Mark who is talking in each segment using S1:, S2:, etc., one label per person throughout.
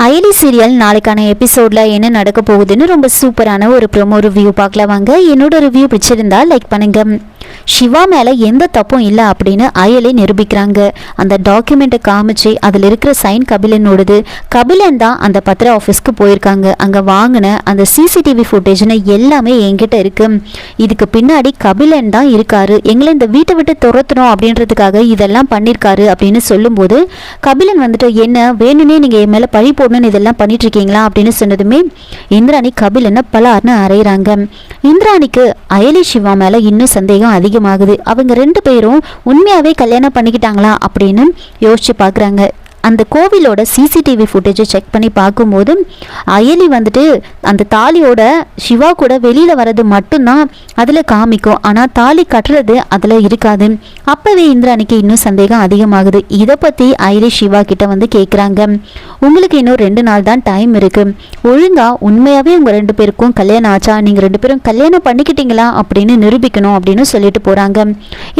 S1: Ayali serial நாளைக்கான எபிசோட்ல என்ன நடக்க போகுதுன்னு ரொம்ப சூப்பரான ஒரு ப்ரோமோ ரிவ்யூ பார்க்கலாம் வாங்க. என்னோட ரிவ்யூ பிடிச்சிருந்தா லைக் பண்ணுங்க. சிவா மேலே எந்த தப்பும் இல்லை அப்படின்னு அயலி நிரூபிக்கிறாங்க. அந்த டாக்குமெண்ட்டை காமிச்சு அதில் இருக்கிற சைன் கபிலனோடது. கபிலன் தான் அந்த பத்திர ஆஃபீஸ்க்கு போயிருக்காங்க. அங்கே வாங்கின அந்த சிசிடிவி ஃபுட்டேஜ்னு எல்லாமே என்கிட்ட இருக்கு. இதுக்கு பின்னாடி கபிலன் தான் இருக்காரு, எங்களை இந்த வீட்டை விட்டு துரத்தணும் அப்படின்றதுக்காக இதெல்லாம் பண்ணியிருக்காரு அப்படின்னு சொல்லும்போது கபிலன் வந்துட்டு என்ன வேணும்னே நீங்கள் என் மேலே பழி போடணும்னு இதெல்லாம் பண்ணிட்டு இருக்கீங்களா அப்படின்னு சொன்னதுமே இந்திராணி கபிலனை பலார்னு அறையிறாங்க. இந்திராணிக்கு அயலி சிவா மேலே இன்னும் சந்தேகம் அதிகமாகுது. அவங்க ரெண்டு பேரும் உண்மையாவே கல்யாணம் பண்ணிக்கிட்டாங்களா அப்படின்னு யோசிச்சு பார்க்குறாங்க. அந்த கோவிலோட சிசிடிவி ஃபுட்டேஜை செக் பண்ணி பார்க்கும்போது அயலி வந்துட்டு அந்த தாலியோட சிவா கூட வெளியில் வர்றது மட்டும்தான் அதில் காமிக்கும், ஆனால் தாலி கட்டுறது அதில் இருக்காது. அப்போவே இந்திராணிக்கு இன்னும் சந்தேகம் அதிகமாகுது. இதை பற்றி அயலி சிவா கிட்ட வந்து கேட்குறாங்க. உங்களுக்கு இன்னும் 2 நாள் தான் டைம் இருக்குது, ஒழுங்காக உண்மையாகவே உங்கள் 2 பேருக்கும் கல்யாணம் ஆச்சா, நீங்கள் 2 பேரும் கல்யாணம் பண்ணிக்கிட்டீங்களா அப்படின்னு நிரூபிக்கணும் அப்படின்னு சொல்லிட்டு போகிறாங்க.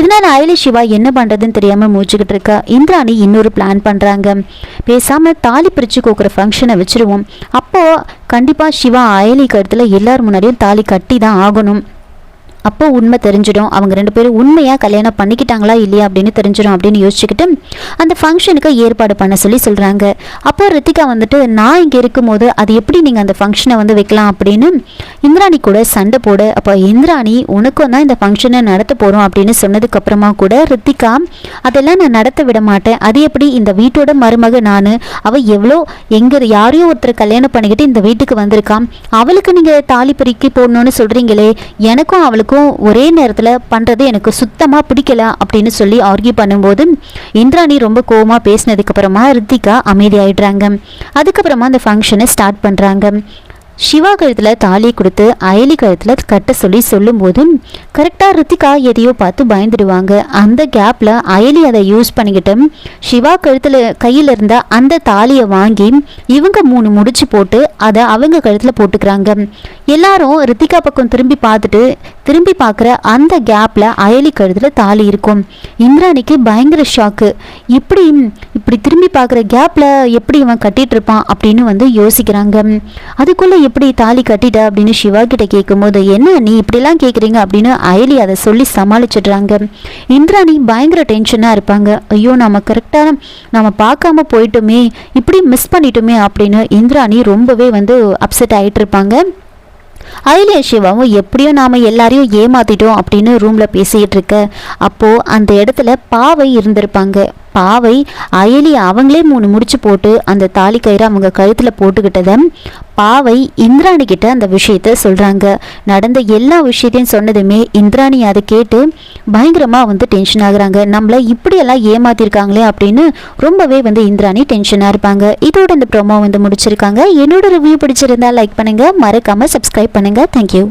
S1: இதனால் அயலி சிவா என்ன பண்ணுறதுன்னு தெரியாமல் மூச்சுக்கிட்டு இருக்கா. இந்திராணி இன்னொரு பிளான் பண்ணுறாங்க. பேசாம தாலி பிரிச்சு கோக்குற ஃபங்க்ஷனை வச்சிருவோம். அப்போ கண்டிப்பா சிவா அயலி கருத்துல எல்லாரும் முன்னாடியும் தாலி கட்டி தான் ஆகணும். அப்போ உண்மை தெரிஞ்சிடும், அவங்க 2 பேரும் உண்மையாக கல்யாணம் பண்ணிக்கிட்டாங்களா இல்லையா அப்படின்னு தெரிஞ்சிடும் அப்படின்னு யோசிச்சுக்கிட்டு அந்த ஃபங்க்ஷனுக்கு ஏற்பாடு பண்ண சொல்கிறாங்க. அப்போ ரித்திகா வந்துட்டு நான் இங்கே இருக்கும்போது அது எப்படி நீங்கள் அந்த ஃபங்க்ஷனை வந்து வைக்கலாம் அப்படின்னு இந்திராணி கூட சண்டை போட, அப்போ இந்திராணி உனக்கும் தான் இந்த ஃபங்க்ஷனை நடத்த போகிறோம் அப்படின்னு சொன்னதுக்கப்புறமா கூட ரித்திகா அதெல்லாம் நான் நடத்த விட மாட்டேன், அது எப்படி இந்த வீட்டோட மருமக நான், அவள் எவ்வளோ யாரையோ ஒருத்தர் கல்யாணம் பண்ணிக்கிட்டு இந்த வீட்டுக்கு வந்திருக்கான், அவளுக்கு நீங்கள் தாலி பிரிக்கி போடணும்னு சொல்கிறீங்களே, எனக்கும் அவளுக்கும் ஒரே நேரத்தில் பண்ணுறது எனக்கு சுத்தமாக பிடிக்கல அப்படின்னு சொல்லி ஆர்கியூ பண்ணும்போது இந்திராணி ரொம்ப கோவமா பேசினதுக்கு அப்புறமா ரித்திகா அமைதியாயிடுறாங்க. அதுக்கப்புறமா அந்த ஃபங்க்ஷனை ஸ்டார்ட் பண்ணுறாங்க. சிவா கழுத்தில் தாலியை கொடுத்து அயலி கழுத்தில் கட்ட சொல்லும்போது கரெக்டாக ரித்திகா எதையோ பார்த்து பயந்துடுவாங்க. அந்த கேப்பில் அயலி அதை யூஸ் பண்ணிக்கிட்டு சிவா கழுத்தில் கையில் இருந்த அந்த தாலியை வாங்கி இவங்க 3 முடிச்சு போட்டு அதை அவங்க கழுத்தில் போட்டுக்கிறாங்க. எல்லாரும் ரித்திகா பக்கம் திரும்பி பார்க்குற அந்த கேப்பில் அயலி கழுத்தில் தாலி இருக்கும். இந்திராணிக்கு பயங்கர ஷாக்கு. இப்படி திரும்பி பார்க்குற கேப்பில் எப்படி இவன் கட்டிட்டு இருப்பான் அப்படின்னு வந்து யோசிக்கிறாங்க. அதுக்குள்ளே எப்படி தாலி கட்டிட்ட அப்படின்னு சிவா கிட்ட கேட்கும்போது என்ன நீ இப்படிலாம் கேட்குறீங்க அப்படின்னு அயலி அதை சொல்லி சமாளிச்சிடுறாங்க. இந்திராணி பயங்கர டென்ஷனாக இருப்பாங்க. ஐயோ நம்ம பார்க்காம போயிட்டோமே, இப்படி மிஸ் பண்ணிட்டோமே அப்படின்னு இந்திராணி ரொம்பவே வந்து அப்செட் ஆகிட்டு இருப்பாங்க. அயலி சிவாவும் எப்படியோ நாம எல்லாரையும் ஏமாத்திட்டோம் அப்படின்னு ரூம்ல பேசிட்டு இருக்க அப்போ அந்த இடத்துல பாவை இருந்திருப்பாங்க. பாவை அயலி அவங்களே 3 முடிச்சு போட்டு அந்த தாலி கயிறு அவங்க கழுத்துல போட்டுக்கிட்டத பாவை இந்திராணி கிட்ட அந்த விஷயத்த சொல்றாங்க. நடந்த எல்லா விஷயத்தையும் சொன்னதுமே இந்திராணி அதை கேட்டு பயங்கரமா வந்து டென்ஷன் ஆகுறாங்க. நம்மள இப்படியெல்லாம் ஏமாத்திருக்காங்களே அப்படின்னு ரொம்பவே வந்து இந்திராணி டென்ஷனா இருப்பாங்க. இதோட இந்த ப்ரோமோ வந்து முடிச்சிருக்காங்க. என்னோட ரிவ்யூ பிடிச்சிருந்தா லைக் பண்ணுங்க, மறக்காம சப்ஸ்கிரைப் பண்ணுங்க. தேங்க்யூ.